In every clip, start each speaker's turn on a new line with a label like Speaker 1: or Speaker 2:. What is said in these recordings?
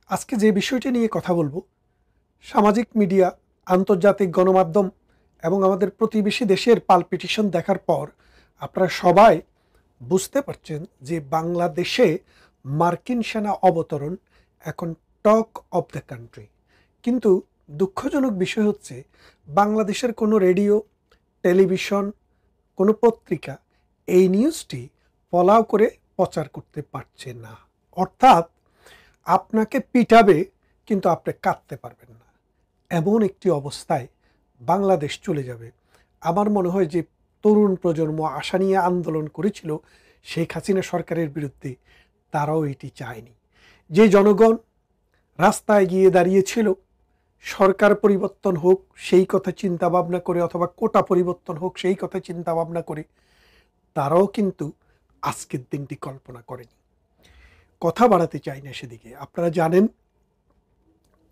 Speaker 1: আজকে যে বিষয়টি নিয়ে কথা বলবো, সামাজিক মিডিয়া, আন্তর্জাতিক গণমাধ্যম এবং আমাদের প্রতিবেশী দেশের পালপিটিশন দেখার পর আপনারা সবাই বুঝতে পারছেন যে বাংলাদেশে মার্কিন সেনা অবতরণ এখন টক অফ দ্য কান্ট্রি। কিন্তু দুঃখজনক বিষয় হচ্ছে বাংলাদেশের কোনো রেডিও, টেলিভিশন, কোনো পত্রিকা এই নিউজটি ফলাও করে প্রচার করতে পারছে না। অর্থাৎ আপনাকে পিটাবে কিন্তু আপনি কাঁদতে পারবেন না, এমন একটি অবস্থায় বাংলাদেশ চলে যাবে। আমার মনে হয় যে তরুণ প্রজন্ম আশা নিয়ে আন্দোলন করেছিল শেখ হাসিনা সরকারের বিরুদ্ধে, তারাও এটি চায়নি। যে জনগণ রাস্তায় গিয়ে দাঁড়িয়েছিল সরকার পরিবর্তন হোক সেই কথা চিন্তা ভাবনা করে, অথবা কোটা পরিবর্তন হোক সেই কথা চিন্তা ভাবনা করে, তারাও কিন্তু আজকের দিনটি কল্পনা করেনি। কথা বাড়াতে চাই না সেদিকে। আপনারা জানেন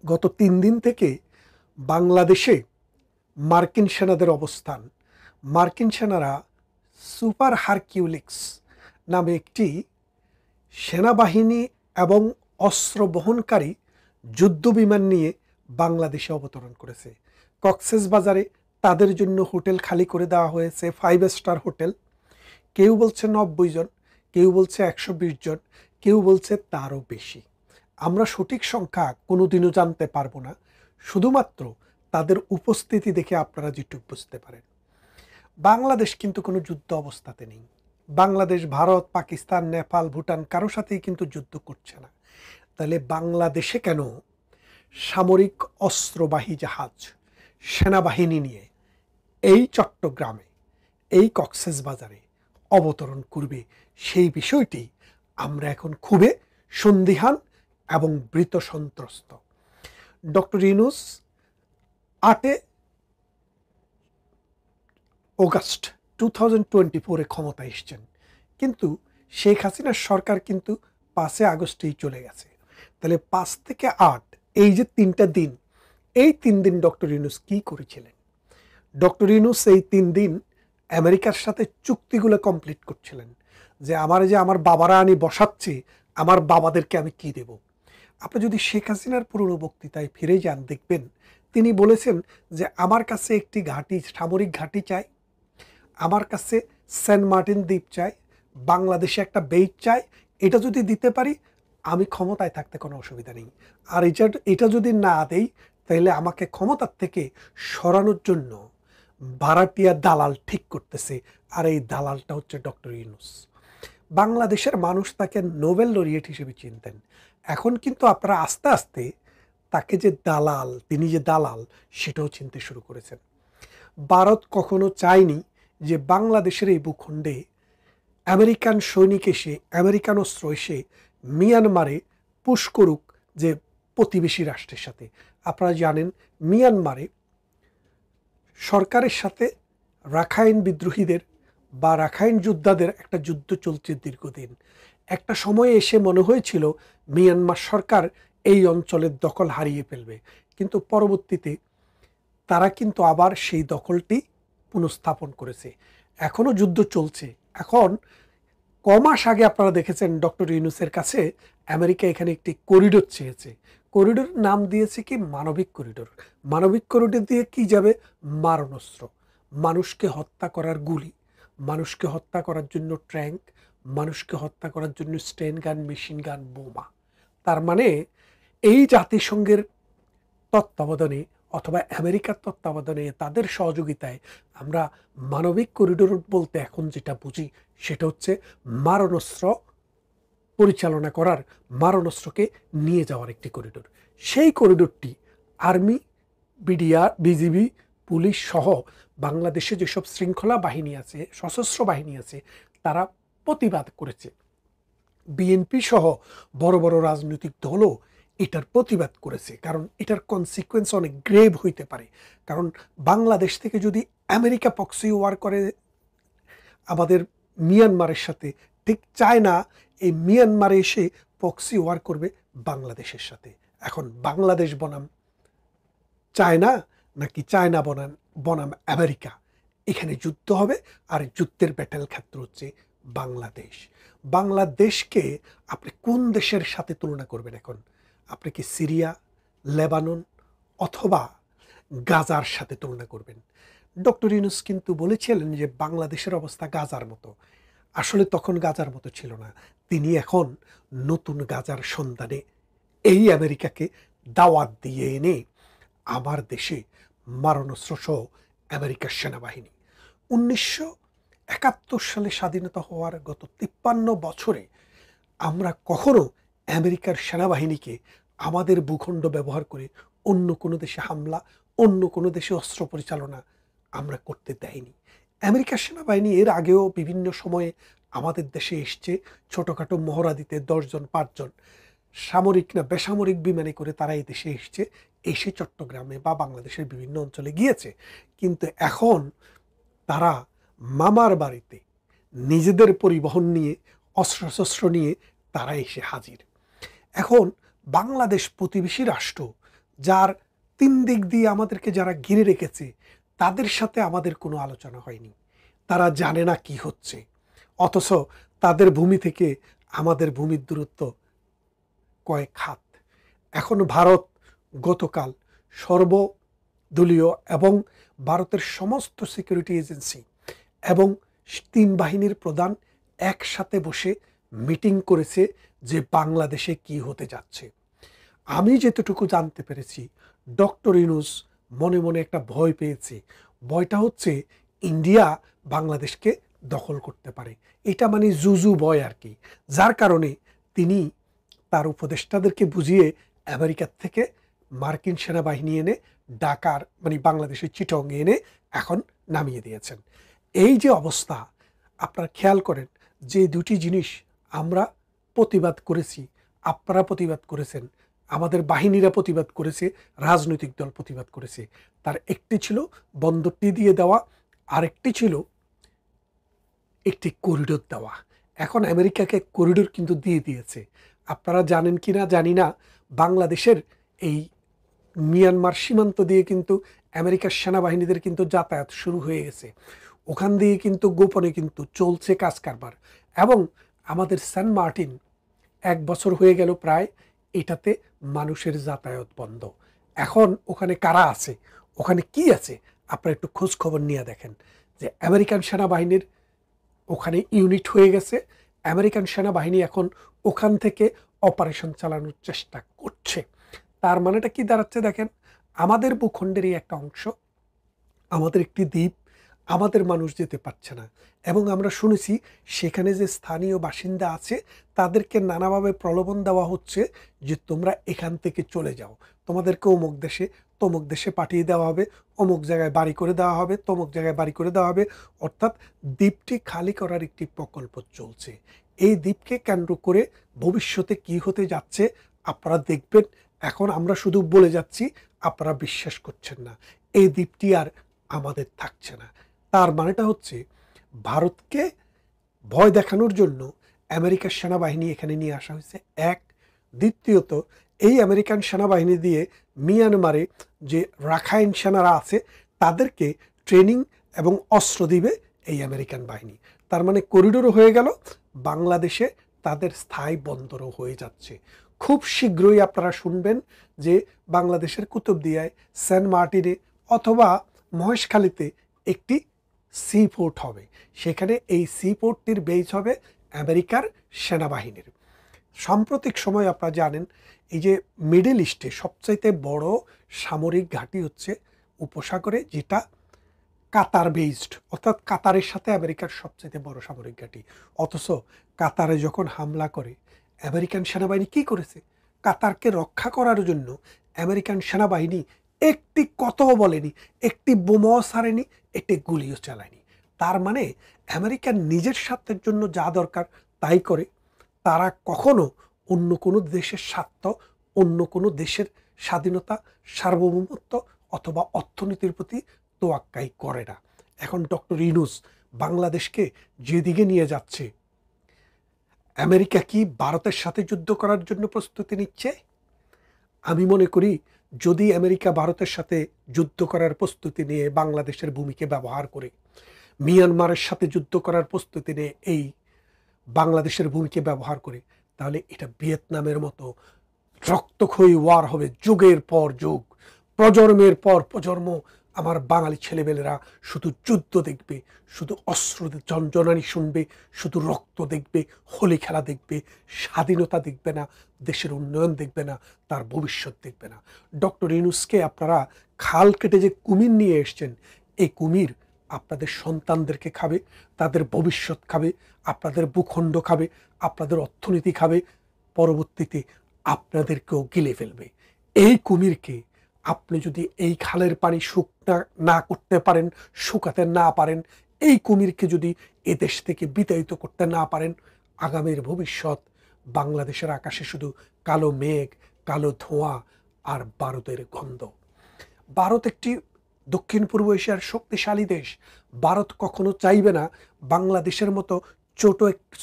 Speaker 1: গত 3 দিন থেকে বাংলাদেশে মার্কিন সেনাদের অবস্থান। মার্কিন সেনারা সুপার হারকিউলিক্স নামে একটি সেনাবাহিনী এবং অস্ত্র বহনকারী যুদ্ধ বিমান নিয়ে বাংলাদেশে অবতরণ করেছে। কক্সবাজারে তাদের জন্য হোটেল খালি করে দেওয়া হয়েছে, 5 স্টার হোটেল। কেউ বলছে 90 জন, কেউ বলছে 120 জন, কেউ বলছে তারও বেশি। আমরা সঠিক সংখ্যা কোনোদিনও জানতে পারবো না, শুধুমাত্র তাদের উপস্থিতি দেখে আপনারা যেটুকু বুঝতে পারেন। বাংলাদেশ কিন্তু কোনো যুদ্ধ অবস্থাতে নেই। বাংলাদেশ ভারত, পাকিস্তান, নেপাল, ভুটান কারো সাথেই কিন্তু যুদ্ধ করছে না। তাহলে বাংলাদেশে কেন সামরিক অস্ত্রবাহী জাহাজ, সেনাবাহিনী নিয়ে এই চট্টগ্রামে, এই কক্সবাজারে অবতরণ করবে, সেই বিষয়টি আমরা এখন খুবই সন্দিহান এবং ভীত সন্ত্রস্ত। ডক্টর ইউনূস 8 অগাস্ট 2024 ক্ষমতা এসছেন, কিন্তু শেখ হাসিনার সরকার কিন্তু 5 আগস্টেই চলে গেছে। তাহলে 5 থেকে 8 এই যে 3টা দিন, এই 3 দিন ডক্টর ইউনূস কি করেছিলেন? ডক্টর ইউনূস এই 3 দিন আমেরিকার সাথে চুক্তিগুলো কমপ্লিট করছিলেন, যে আমার বাবারা আনি বসাচ্ছি, আমার বাবাদেরকে আমি কি দেব। আপনি যদি শেখ হাসিনার পুরনো বক্তৃতায় ফিরে যান, দেখবেন তিনি বলেছেন যে আমার কাছে একটি ঘাঁটি, সামরিক ঘাঁটি চাই, আমার কাছে সেন্ট মার্টিন দ্বীপ চাই, বাংলাদেশে একটা বেইট চাই। এটা যদি দিতে পারি আমি ক্ষমতায় থাকতে কোনো অসুবিধা নেই। আর এটা যদি না দেই তাহলে আমাকে ক্ষমতার থেকে সরানোর জন্য ভাড়াটিয়া দালাল ঠিক করতেছে, আর এই দালালটা হচ্ছে ডক্টর ইউনূস। বাংলাদেশের মানুষ তাকে নোবেল লরিয়েট হিসেবে চিনতেন। এখন কিন্তু আপনারা আস্তে আস্তে তাকে যে দালাল, তিনি যে দালাল সেটাও চিনতে শুরু করেছেন। ভারত কখনো চায়নি যে বাংলাদেশের এই ভূখণ্ডে আমেরিকান সৈনিক এসে, আমেরিকান অস্ত্র এসে মিয়ানমারে পুশ করুক যে প্রতিবেশী রাষ্ট্রের সাথে। আপনারা জানেন মিয়ানমারে সরকারের সাথে রাখাইন বিদ্রোহীদের বা রাখাইন যোদ্ধাদের একটা যুদ্ধ চলছে দীর্ঘদিন। একটা সময়ে এসে মনে হয়েছিল মিয়ানমার সরকার এই অঞ্চলের দখল হারিয়ে ফেলবে, কিন্তু পরবর্তীতে তারা কিন্তু আবার সেই দখলটি পুনঃস্থাপন করেছে। এখনও যুদ্ধ চলছে। এখন কমাস আগে আপনারা দেখেছেন ডক্টর ইউনূসের কাছে আমেরিকা এখানে একটি করিডোর চেয়েছে। করিডোর নাম দিয়েছে কি মানবিক করিডোর। মানবিক করিডোর দিয়ে কি যাবে? মারণাস্ত্র, মানুষকে হত্যা করার গুলি, মানুষকে হত্যা করার জন্য ট্যাঙ্ক, মানুষকে হত্যা করার জন্য স্টেন গান, মেশিন গান, বোমা। তার মানে এই জাতিসংঘের তত্ত্বাবধানে অথবা আমেরিকার তত্ত্বাবধানে, তাদের সহযোগিতায় আমরা মানবিক করিডোর বলতে এখন যেটা বুঝি সেটা হচ্ছে মারণাস্ত্র পরিচালনা করার, মারণাস্ত্রকে নিয়ে যাওয়ার একটি করিডোর। সেই করিডোরটি আর্মি, বিডিআর, বিজিবি, পুলিশ সহ বাংলাদেশে যেসব শৃঙ্খলা বাহিনী আছে, সশস্ত্র বাহিনী আছে, তারা প্রতিবাদ করেছে। বিএনপি সহ বড় বড় রাজনৈতিক দলও এটার প্রতিবাদ করেছে, কারণ এটার কনসিকুয়েন্স অনেক গ্রেভ হইতে পারে। কারণ বাংলাদেশ থেকে যদি আমেরিকা প্রক্সি ওয়ার করে আমাদের মিয়ানমারের সাথে, ঠিক চায় না এই মিয়ানমারে এসে প্রক্সি ওয়ার করবে বাংলাদেশের সাথে। এখন বাংলাদেশ বনাম চায়না নাকি চায়না বনাম আমেরিকা, এখানে যুদ্ধ হবে। আর যুদ্ধের ব্যাটেল ক্ষেত্র হচ্ছে বাংলাদেশ। বাংলাদেশকে আপনি কোন দেশের সাথে তুলনা করবেন এখন? আপনি কি সিরিয়া, লেবানন অথবা গাজার সাথে তুলনা করবেন? ডক্টর ইউনূস কিন্তু বলেছিলেন যে বাংলাদেশের অবস্থা গাজার মতো। আসলে তখন গাজার মতো ছিল না। তিনি এখন নতুন গাজার সন্ধানে এই আমেরিকাকে দাওয়াত দিয়ে এনে আমার দেশে মারণাস্ত্র সহ আমেরিকার সেনাবাহিনী 1971 সালে স্বাধীনতা হওয়ার গত 53 বছরে আমরা কখনো আমেরিকার সেনাবাহিনীকে আমাদের ভূখণ্ড ব্যবহার করে অন্য কোনো দেশে হামলা, অন্য কোনো দেশে অস্ত্র পরিচালনা আমরা করতে দেয়নি। আমেরিকার সেনাবাহিনী এর আগেও বিভিন্ন সময়ে আমাদের দেশে এসছে ছোটোখাটো মহড়া দিতে, 10 জন 5 জন সামরিক না বেসামরিক বিমানে করে তারা এই দেশে এসছে, এসে চট্টগ্রামে বা বাংলাদেশের বিভিন্ন অঞ্চলে গিয়েছে। কিন্তু এখন তারা মামার বাড়িতে নিজেদের পরিবহন নিয়ে, অস্ত্রশস্ত্র নিয়ে তারা এসে হাজির। এখন বাংলাদেশ প্রতিবেশী রাষ্ট্র, যার 3 দিক দিয়ে আমাদেরকে যারা ঘিরে রেখেছে, তাদের সাথে আমাদের কোনো আলোচনা হয়নি। তারা জানে না কি হচ্ছে, অথচ তাদের ভূমি থেকে আমাদের ভূমির দূরত্ব কয়েক হাত। এখন ভারত গতকাল সর্বদলীয় এবং ভারতের সমস্ত সিকিউরিটি এজেন্সি এবং 3 বাহিনীর প্রধান একসাথে বসে মিটিং করেছে যে বাংলাদেশে কি হতে যাচ্ছে। আমি যেতটুকু জানতে পেরেছি, ডক্টর ইউনূস মনে মনে একটা ভয় পেয়েছে। ভয়টা হচ্ছে ইন্ডিয়া বাংলাদেশকে দখল করতে পারে। এটা মানে জুজু ভয় আর কি। যার কারণে তিনি তার উপদেষ্টাদেরকে বুঝিয়ে আমেরিকার থেকে মার্কিন সেনাবাহিনী এনে ঢাকার মানে বাংলাদেশের চিটং এনে এখন নামিয়ে দিয়েছেন। এই যে অবস্থা, আপনারা খেয়াল করেন যে দুটি জিনিস আমরা প্রতিবাদ করেছি, আপনারা প্রতিবাদ করেছেন, আমাদের বাহিনীরা প্রতিবাদ করেছে, রাজনৈতিক দল প্রতিবাদ করেছে। তার একটি ছিল বন্দরটি দিয়ে দেওয়া, আরেকটি ছিল একটি করিডোর দেওয়া। এখন আমেরিকাকে করিডোর কিন্তু দিয়ে দিয়েছে। আপনারা জানেন কি না জানি না, বাংলাদেশের এই মিয়ানমার সীমান্ত দিয়ে কিন্তু আমেরিকার সেনাবাহিনীদের কিন্তু যাতায়াত শুরু হয়ে গেছে। ওখান দিয়ে কিন্তু গোপনে কিন্তু চলছে কাজ কারবার। এবং আমাদের সেন্ট মার্টিন 1 বছর হয়ে গেল প্রায়, এটাতে মানুষের যাতায়াত বন্ধ। এখন ওখানে কারা আছে, ওখানে কি আছে, আপনারা একটু খোঁজ খবর নিয়ে দেখেন যে আমেরিকান সেনাবাহিনীর ওখানে ইউনিট হয়ে গেছে। আমেরিকান সেনাবাহিনী এখন ওখান থেকে অপারেশন চালানোর চেষ্টা করছে। তার মানেটা কি দাঁড়াচ্ছে দেখেন, আমাদের ভূখণ্ডেরই একটা অংশ, আমাদের একটি দ্বীপ, আমাদের মানুষ যেতে পারছে না। এবং আমরা শুনেছি সেখানে যে স্থানীয় বাসিন্দা আছে তাদেরকে নানাভাবে প্রলোভন দেওয়া হচ্ছে যে তোমরা এখান থেকে চলে যাও, তোমাদেরকে অমুক দেশে তমুক দেশে পাঠিয়ে দেওয়া হবে, অমুক জায়গায় বাড়ি করে দেওয়া হবে, তমুক জায়গায় বাড়ি করে দেওয়া হবে। অর্থাৎ দ্বীপটি খালি করার একটি প্রকল্প চলছে। এই দ্বীপকে কেন্দ্র করে ভবিষ্যতে কি হতে যাচ্ছে আপনারা দেখবেন। এখন আমরা শুধু বলে যাচ্ছি, আপনারা বিশ্বাস করছেন না। এই দ্বীপটি আর আমাদের থাকছে না। তার মানেটা হচ্ছে ভারতকে ভয় দেখানোর জন্য আমেরিকার সেনাবাহিনী এখানে নিয়ে আসা হয়েছে, এক। দ্বিতীয়ত, এই আমেরিকান সেনাবাহিনী দিয়ে মিয়ানমারে যে রাখাইন সেনারা আছে তাদেরকে ট্রেনিং এবং অস্ত্র দিবে এই আমেরিকান বাহিনী। তার মানে করিডোরও হয়ে গেল, বাংলাদেশে তাদের স্থায়ী বন্দরও হয়ে যাচ্ছে। খুব শীঘ্রই আপনারা শুনবেন যে বাংলাদেশের কুতুবদিয়ায়, সেন্ট মার্টিনে অথবা মহেশখালীতে একটি সি পোর্ট হবে। সেখানে এই সি পোর্টটির বেস হবে আমেরিকার সেনাবাহিনীর। সাম্প্রতিক সময় আপনারা জানেন এই যে মিডল ইস্টে সবচাইতে বড় সামরিক ঘাঁটি হচ্ছে উপসাগরে, যেটা কাতার বেসড, অর্থাৎ কাতারের সাথে আমেরিকার সবচাইতে বড় সামরিক ঘাঁটি। অথচ কাতারে যখন হামলা করে আমেরিকান সেনাবাহিনী কি করেছে, কাতারকে রক্ষা করার জন্য আমেরিকান সেনাবাহিনী একটি কথাও বলেনি, একটি বোমাও ছাড়েনি, একটি গুলিও চালায়নি। তার মানে আমেরিকার নিজের স্বার্থের জন্য যা দরকার তাই করে। তারা কখনো অন্য কোনো দেশের স্বার্থ, অন্য কোনো দেশের স্বাধীনতা, সার্বভৌমত্ব অথবা অর্থনীতির প্রতি তোয়াক্কাই করে না। এখন ডক্টর ইউনূস বাংলাদেশকে যেদিকে নিয়ে যাচ্ছে, আমেরিকা কি ভারতের সাথে যুদ্ধ করার জন্য প্রস্তুতি নিচ্ছে? আমি মনে করি যদি আমেরিকা ভারতের সাথে যুদ্ধ করার প্রস্তুতি নিয়ে বাংলাদেশের ভূমিকে ব্যবহার করে, মিয়ানমারের সাথে যুদ্ধ করার প্রস্তুতি নিয়ে এই বাংলাদেশের ভূমিকে ব্যবহার করে, তাহলে এটা ভিয়েতনামের মতো রক্তক্ষয়ী ওয়ার হবে, যুগের পর যুগ, প্রজন্মের পর প্রজন্ম আমার বাঙালি ছেলেমেয়েরা শুধু যুদ্ধ দেখবে, শুধু অস্ত্র জনজনানি শুনবে, শুধু রক্ত দেখবে, হোলি খেলা দেখবে, স্বাধীনতা দেখবে না, দেশের উন্নয়ন দেখবে না, তার ভবিষ্যৎ দেখবে না। ডক্টর ইউনূসকে আপনারা খাল কেটে যে কুমির নিয়ে এসছেন, এই কুমির আপনাদের সন্তানদেরকে খাবে, তাদের ভবিষ্যৎ খাবে, আপনাদের ভূখণ্ড খাবে, আপনাদের অর্থনীতি খাবে, পরবর্তীতে আপনাদেরকেও গিলে ফেলবে। এই কুমিরকে আপনি যদি এই খালের পানি শুকনা না করতে পারেন, শুকাতে না পারেন, এই কুমিরকে যদি এ দেশ থেকে বিতাড়িত করতে না পারেন, আগামীর ভবিষ্যৎ বাংলাদেশের আকাশে শুধু কালো মেঘ, কালো ধোঁয়া আর বারুদের গন্ধ। ভারত একটি দক্ষিণ পূর্ব এশিয়ার শক্তিশালী দেশ। ভারত কখনো চাইবে না বাংলাদেশের মতো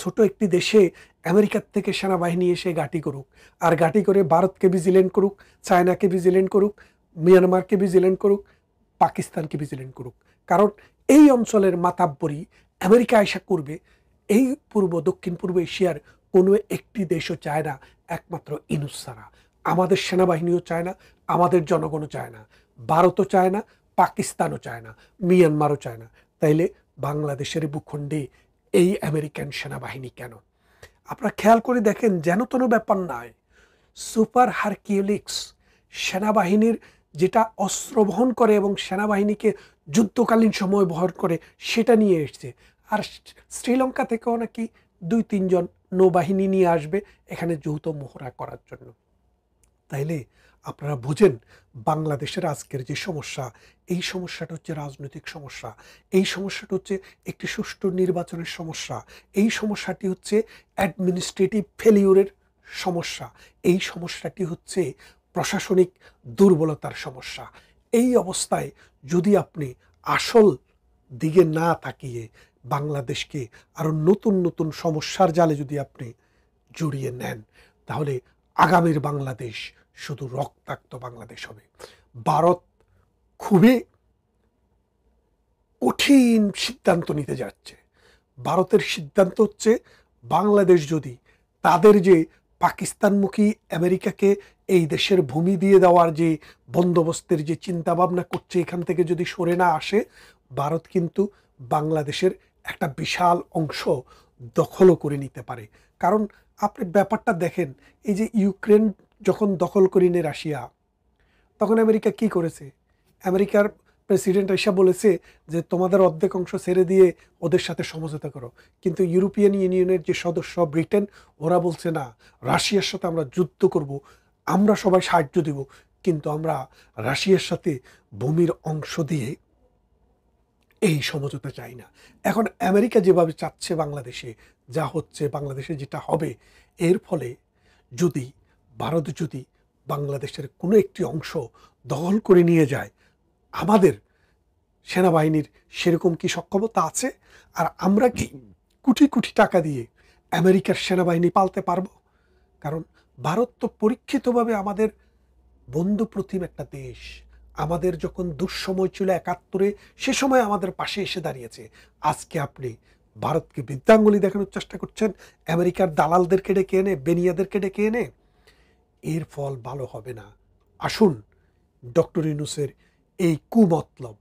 Speaker 1: ছোট একটি দেশে আমেরিকার থেকে সেনাবাহিনী এসে ঘাঁটি করুক, আর ঘাঁটি করে ভারতকে ভিজিল্যান্ট করুক, চায়নাকে ভিজিল্যান্ট করুক, মিয়ানমারকে ভিজিল্যান্ট করুক, পাকিস্তানকে ভিজিল্যান্ট করুক। কারণ এই অঞ্চলের মাতাব্বরি আমেরিকা আশা করবে, এই দক্ষিণ পূর্ব এশিয়ার কোনো একটি দেশও চায় না, একমাত্র ইউনূস ছাড়া। আমাদের সেনাবাহিনীও চায় না, আমাদের জনগণও চায় না, ভারতও চায় না, পাকিস্তানও চায় না, মিয়ানমারও চায় না। তাইলে বাংলাদেশের ভূখণ্ডে এই আমেরিকান সেনাবাহিনী কেন? আপনারা খেয়াল করে দেখেন, যেন তেন ব্যাপার নয়। সুপার হারকিউলিক্স সেনাবাহিনীর যেটা অস্ত্র বহন করে এবং সেনাবাহিনীকে যুদ্ধকালীন সময় বহন করে, সেটা নিয়ে এসছে। আর শ্রীলঙ্কা থেকেও নাকি 2-3 জন নৌবাহিনী নিয়ে আসবে এখানে যৌথ মহড়া করার জন্য। তাইলে আপনারা বুঝেন বাংলাদেশের আজকের যে সমস্যা, এই সমস্যাটা হচ্ছে রাজনৈতিক সমস্যা, এই সমস্যাটা হচ্ছে একটি সুষ্ঠু নির্বাচনের সমস্যা, এই সমস্যাটি হচ্ছে অ্যাডমিনিস্ট্রেটিভ ফেলিউরের সমস্যা, এই সমস্যাটি হচ্ছে প্রশাসনিক দুর্বলতার সমস্যা। এই অবস্থায় যদি আপনি আসল দিকে না তাকিয়ে বাংলাদেশকে আরও নতুন নতুন সমস্যার জালে যদি আপনি জড়িয়ে নেন, তাহলে আগামীর বাংলাদেশ শুধু রক্তাক্ত বাংলাদেশ হবে। ভারত খুবই কঠিন সিদ্ধান্ত নিতে যাচ্ছে। ভারতের সিদ্ধান্ত হচ্ছে, বাংলাদেশ যদি তাদের যে পাকিস্তানমুখী আমেরিকাকে এই দেশের ভূমি দিয়ে দেওয়ার যে বন্দোবস্তের যে চিন্তাভাবনা করছে, এখান থেকে যদি সরে না আসে, ভারত কিন্তু বাংলাদেশের একটা বিশাল অংশ দখলও করে নিতে পারে। কারণ আপনি ব্যাপারটা দেখেন, এই যে ইউক্রেন যখন দখল করে নিয়ে রাশিয়া, তখন আমেরিকা কি করেছে? আমেরিকার প্রেসিডেন্ট এসে বলেছে যে তোমাদের অর্ধেক অংশ ছেড়ে দিয়ে ওদের সাথে সমঝোতা করো। কিন্তু ইউরোপিয়ান ইউনিয়নের যে সদস্য ব্রিটেন, ওরা বলছে না, রাশিয়ার সাথে আমরা যুদ্ধ করব, আমরা সবাই সাহায্য দেব, কিন্তু আমরা রাশিয়ার সাথে ভূমির অংশ দিয়ে এই সমঝোতা চাই না। এখন আমেরিকা যেভাবে চাচ্ছে বাংলাদেশে যা হচ্ছে, বাংলাদেশে যেটা হবে, এর ফলে যদি ভারত যদি বাংলাদেশের কোনো একটি অংশ দখল করে নিয়ে যায়, আমাদের সেনাবাহিনীর সেরকম কি সক্ষমতা আছে? আর আমরা কি কোটি কোটি টাকা দিয়ে আমেরিকার সেনাবাহিনী পালতে পারবো? কারণ ভারত তো পরীক্ষিতভাবে আমাদের বন্ধু প্রতিম একটা দেশ। আমাদের যখন দুঃসময় ছিল ৭১-এ, সে সময় আমাদের পাশে এসে দাঁড়িয়েছে। আজকে আপনি ভারতকে বৃদ্ধাঙ্গুলি দেখানোর চেষ্টা করছেন, আমেরিকার দালালদেরকে ডেকে এনে, বেনিয়াদেরকে ডেকে এনে। এর ফল ভালো হবে না। আসুন ডক্টর ইউনূসের এই কুমতলব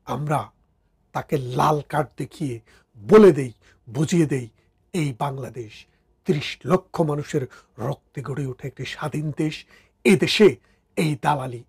Speaker 1: আমরা তাকে লাল কার্ড দেখিয়ে বলে দেই, বুঝিয়ে দেই, এই বাংলাদেশ ৩০ লক্ষ মানুষের রক্তে গড়ে ওঠা একটি স্বাধীন দেশ। এ দেশে এই দালালি